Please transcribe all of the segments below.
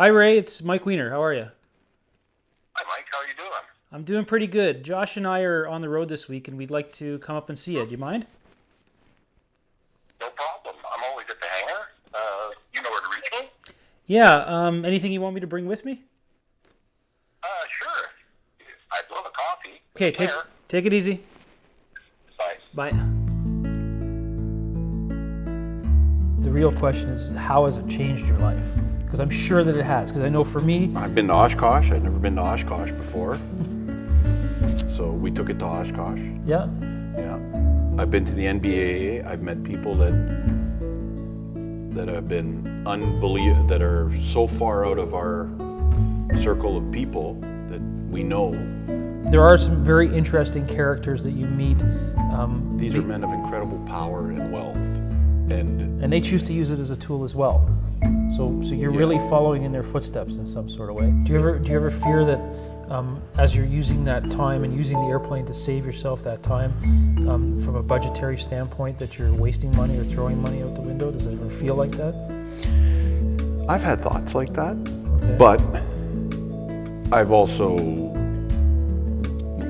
Hi, Ray. It's Mike Wiener. How are you? Hi, Mike. How are you doing? I'm doing pretty good. Josh and I are on the road this week, and we'd like to come up and see you. Do you mind? No problem. I'm always at the hangar. You know where to reach me? Yeah. Anything you want me to bring with me? Sure. I'd love a coffee. Okay. There. Take it easy. Bye. Bye. The real question is, how has it changed your life? Because I'm sure that it has. Because I know for me, I've been to Oshkosh. I'd never been to Oshkosh before. So we took it to Oshkosh. yeah, Yeah. I've been to the NBAA. I've met people that have been unbelievable, that are so far out of our circle of people that we know. there are some very interesting characters that you meet. These are men of incredible power and wealth. And they choose to use it as a tool as well. So you're really following in their footsteps in some sort of way. Do you ever fear that as you're using that time and using the airplane to save yourself that time, from a budgetary standpoint, that you're wasting money or throwing money out the window? Does it ever feel like that? I've had thoughts like that, Okay. but I've also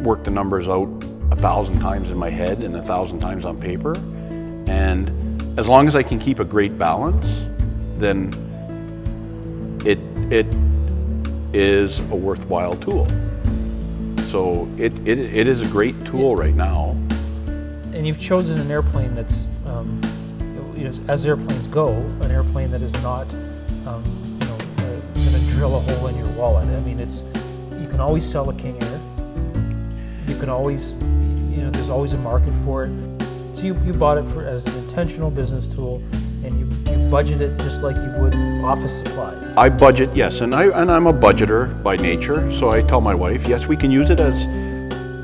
worked the numbers out 1,000 times in my head and 1,000 times on paper. And as long as I can keep a great balance, then it is a worthwhile tool. So it is a great tool right now. And you've chosen an airplane that's, as airplanes go, an airplane that is not, going to drill a hole in your wallet. I mean, you can always sell a King Air. You can always, there's always a market for it. So you bought it as an intentional business tool, and you budget it just like you would office supplies. I budget, yes, and I'm a budgeter by nature. So I tell my wife, yes, we can use it as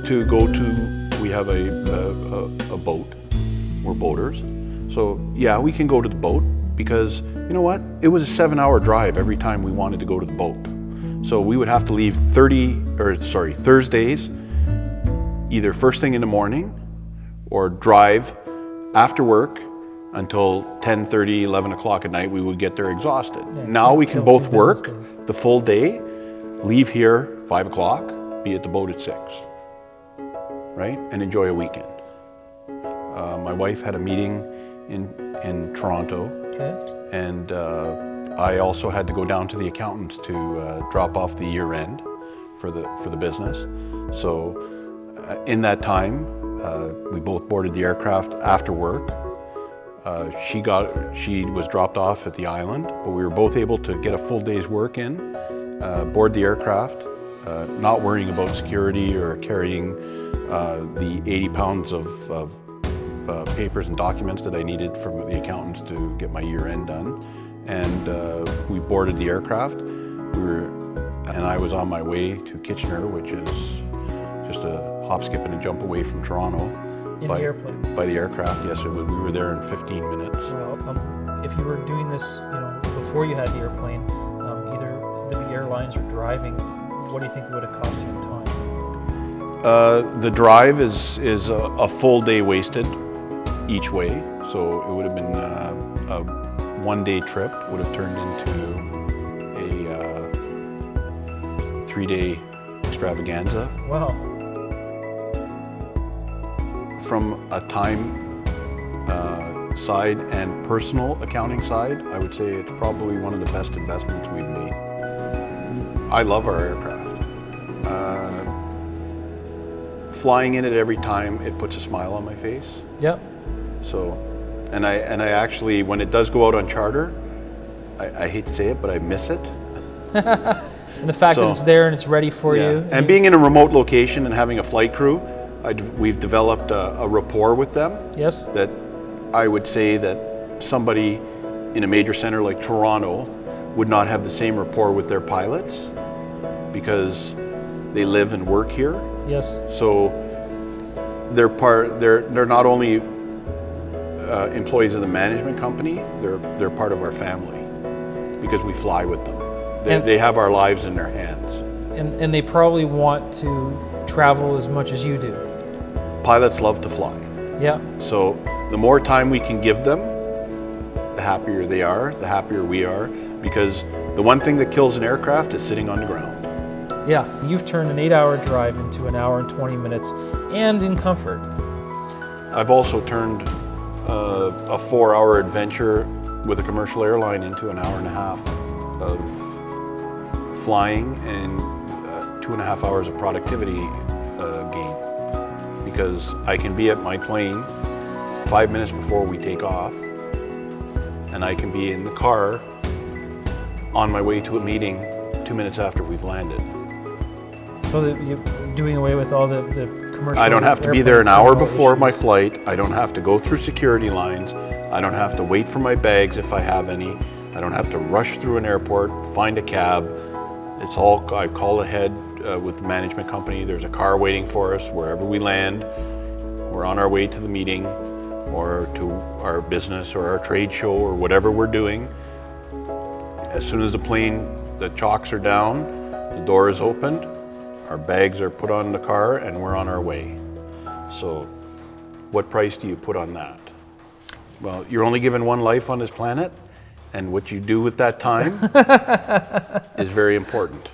to go to. We have a boat. We're boaters, so yeah, we can go to the boat because you know what? It was a 7-hour drive every time we wanted to go to the boat. So we would have to leave Thursdays, either first thing in the morning, or drive after work until 10:30, 11 o'clock at night. We would get there exhausted. Yeah, now we can both work business days. the full day, leave here 5 o'clock, be at the boat at 6, right? And enjoy a weekend. My wife had a meeting in Toronto, Okay. and I also had to go down to the accountants to drop off the year end for the business. So in that time, we both boarded the aircraft after work. She was dropped off at the island, but we were both able to get a full day's work in, board the aircraft, not worrying about security or carrying the 80 pounds of papers and documents that I needed from the accountants to get my year end done. And we boarded the aircraft. And I was on my way to Kitchener, which is just a hop, skip, and a jump away from Toronto. In the airplane. By the aircraft, yes. We were there in 15 minutes. Well, if you were doing this, before you had the airplane, either the airlines or driving, what do you think it would have cost you in time? The drive is a full day wasted each way. So it would have been a one-day trip, would have turned into a 3-day extravaganza. Wow. From a time side and personal accounting side, I would say it's probably one of the best investments we've made. I love our aircraft. Flying in it every time, it puts a smile on my face. Yep. So, and I actually, when it does go out on charter, I hate to say it, but I miss it. And the fact that So- it's there and it's ready for you. And being in a remote location and having a flight crew, we've developed a rapport with them Yes. that I would say that somebody in a major center like Toronto would not have the same rapport with their pilots because they live and work here. Yes. So they're not only employees of the management company, they're part of our family because we fly with them. They have our lives in their hands. And they probably want to travel as much as you do. Pilots love to fly. Yeah. So the more time we can give them, the happier they are, the happier we are, because The one thing that kills an aircraft is sitting on the ground. Yeah, you've turned an 8-hour drive into an hour and 20 minutes, and in comfort. I've also turned a 4-hour adventure with a commercial airline into an hour and a half of flying and 2.5 hours of productivity gain. Because I can be at my plane 5 minutes before we take off, and I can be in the car on my way to a meeting 2 minutes after we've landed. So that you're doing away with all the commercial. I don't have to be there an hour airplane before my issues. flight. I don't have to go through security lines. I don't have to wait for my bags if I have any. I don't have to rush through an airport, find a cab. It's all, I call ahead with the management company. There's a car waiting for us wherever we land. We're on our way to the meeting or to our business or our trade show or whatever we're doing. As soon as the chocks are down, the door is opened, our bags are put on the car, and we're on our way. So what price do you put on that? Well, you're only given one life on this planet, and what you do with that time is very important.